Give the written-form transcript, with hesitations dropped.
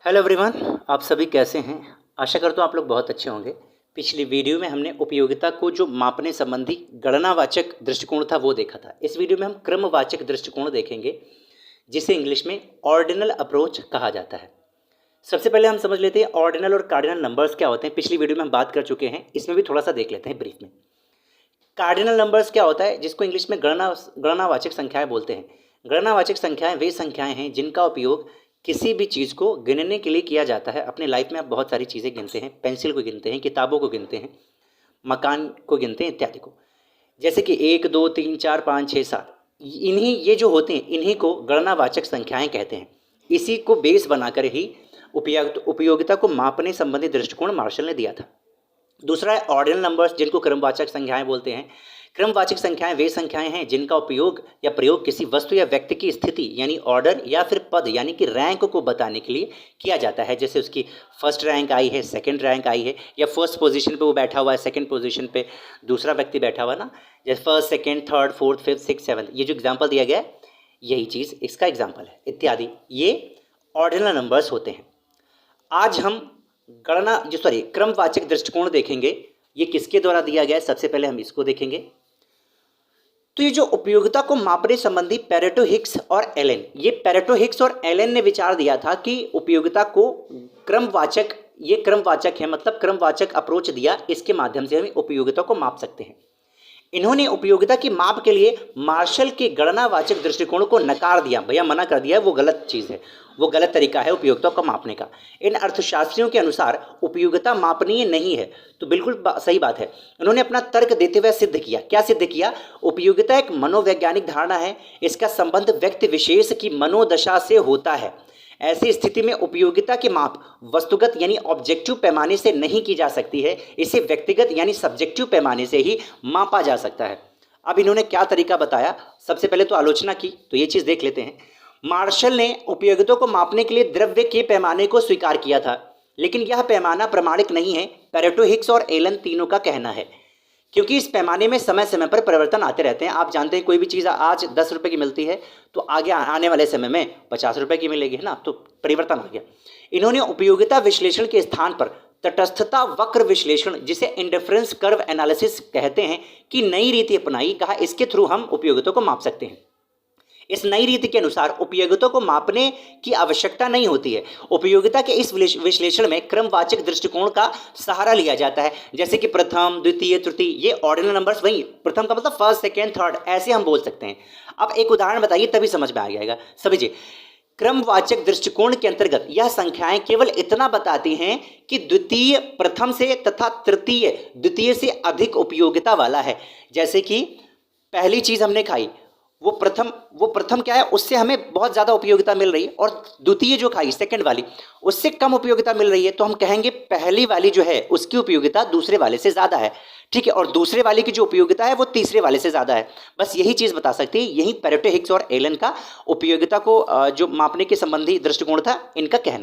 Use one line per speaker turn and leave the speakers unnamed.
Hello everyone, आप सभी कैसे हैं। आशा करता हूँ आप लोग बहुत अच्छे होंगे। पिछली वीडियो में हमने उपयोगिता को जो मापने संबंधी गणनावाचक दृष्टिकोण था वो देखा था। इस वीडियो में हम क्रमवाचक दृष्टिकोण देखेंगे जिसे इंग्लिश में ऑर्डिनल अप्रोच कहा जाता है। सबसे पहले हम समझ लेते हैं ऑर्डिनल और कार्डिनल नंबर्स क्या होते हैं। पिछली वीडियो में हम बात कर चुके हैं, इसमें भी थोड़ा सा देख लेते हैं ब्रीफ में। कार्डिनल नंबर्स क्या होता है, जिसको इंग्लिश में गणनावाचक संख्याएं बोलते हैं। गणनावाचक संख्याएं वे संख्याएं हैं जिनका उपयोग किसी भी चीज़ को गिनने के लिए किया जाता है। अपने लाइफ में आप बहुत सारी चीज़ें गिनते हैं, पेंसिल को गिनते हैं, किताबों को गिनते हैं, मकान को गिनते हैं इत्यादि को। जैसे कि 1 2 3 4 5 6 7, इन्हीं ये जो होते हैं इन्हीं को गणनावाचक संख्याएं कहते हैं। इसी को बेस बनाकर ही उपयोगिता को मापने संबंधी दृष्टिकोण मार्शल ने दिया था। दूसरा है ऑर्डिनल नंबर्स, जिनको क्रमवाचक संख्याएं बोलते हैं। क्रमवाचक संख्याएं वे संख्याएं हैं जिनका उपयोग या प्रयोग किसी वस्तु या व्यक्ति की स्थिति यानी ऑर्डर या फिर पद यानी कि रैंक को बताने के लिए किया जाता है। जैसे उसकी फर्स्ट रैंक आई है, सेकंड रैंक आई है, या फर्स्ट पोजीशन पे वो बैठा हुआ है, सेकंड पोजीशन पे दूसरा व्यक्ति बैठा हुआ है ना। जैसे first, second, third, fourth, fifth, six, seventh, ये जो एग्जाम्पल दिया गया है यही चीज़ इसका एग्जाम्पल है इत्यादि। ये ऑर्डिनल नंबर्स होते हैं। आज हम क्रमवाचक दृष्टिकोण देखेंगे। ये किसके द्वारा दिया गया है, सबसे पहले हम इसको देखेंगे। तो ये जो उपयोगिता को मापने संबंधी पेरेटो, हिक्स और एलन, ये पेरेटो, हिक्स और एलन ने विचार दिया था कि उपयोगिता को क्रमवाचक है, मतलब क्रमवाचक अप्रोच दिया, इसके माध्यम से हम उपयोगिता को माप सकते हैं। इन्होंने उपयोगिता की माप के लिए मार्शल के गणनावाचक दृष्टिकोण को नकार दिया, भैया मना कर दिया, वो गलत चीज़ है, वो गलत तरीका है उपयोगिता को मापने का। इन अर्थशास्त्रियों के अनुसार उपयोगिता मापनीय नहीं है। तो बिल्कुल सही बात है। उन्होंने अपना तर्क देते हुए सिद्ध किया। क्या सिद्ध किया? उपयोगिता एक मनोवैज्ञानिक धारणा है, इसका संबंध व्यक्ति विशेष की मनोदशा से होता है। ऐसी स्थिति में उपयोगिता की माप वस्तुगत यानी ऑब्जेक्टिव पैमाने से नहीं की जा सकती है, इसे व्यक्तिगत यानी सब्जेक्टिव पैमाने से ही मापा जा सकता है। अब इन्होंने क्या तरीका बताया, सबसे पहले तो आलोचना की, तो ये चीज़ देख लेते हैं। मार्शल ने उपयोगिता को मापने के लिए द्रव्य के पैमाने को स्वीकार किया था, लेकिन यह पैमाना प्रमाणिक नहीं है, पेरेटो, हिक्स और एलन तीनों का कहना है, क्योंकि इस पैमाने में समय समय पर परिवर्तन आते रहते हैं। आप जानते हैं कोई भी चीज़ आज 10 रुपये की मिलती है तो आगे आने वाले समय में 50 रुपये की मिलेगी, है ना, तो परिवर्तन आ गया। इन्होंने उपयोगिता विश्लेषण के स्थान पर तटस्थता वक्र विश्लेषण, जिसे इंडिफरेंस कर्व एनालिसिस कहते हैं, की नई रीति अपनाई। कहा इसके थ्रू हम उपयोगिता को माप सकते हैं। इस नई रीति के अनुसार उपयोगिता को मापने की आवश्यकता नहीं होती है। उपयोगिता के इस विश्लेषण में क्रमवाचक दृष्टिकोण का सहारा लिया जाता है, जैसे कि प्रथम, द्वितीय, तृतीय, ये ऑर्डिनल नंबर्स। वही प्रथम का मतलब फर्स्ट, सेकेंड, थर्ड, ऐसे हम बोल सकते हैं। अब एक उदाहरण बताइए तभी समझ में आ जाएगा। समझिए, क्रमवाचक दृष्टिकोण के अंतर्गत यह संख्याएं केवल इतना बताती हैं कि द्वितीय प्रथम से तथा तृतीय द्वितीय से अधिक उपयोगिता वाला है। जैसे कि पहली चीज हमने खाई, वो प्रथम क्या है, उससे हमें बहुत ज़्यादा उपयोगिता मिल रही है, और द्वितीय जो खाई सेकंड वाली, उससे कम उपयोगिता मिल रही है, तो हम कहेंगे पहली वाली जो है उसकी उपयोगिता दूसरे वाले से ज़्यादा है, ठीक है, और दूसरे वाले की जो उपयोगिता है वो तीसरे वाले से ज़्यादा है। बस यही चीज़ बता सकती है। यही पेरेटो, हिक्स और एलन का उपयोगिता को जो मापने के संबंधी दृष्टिकोण था, इनका कहना।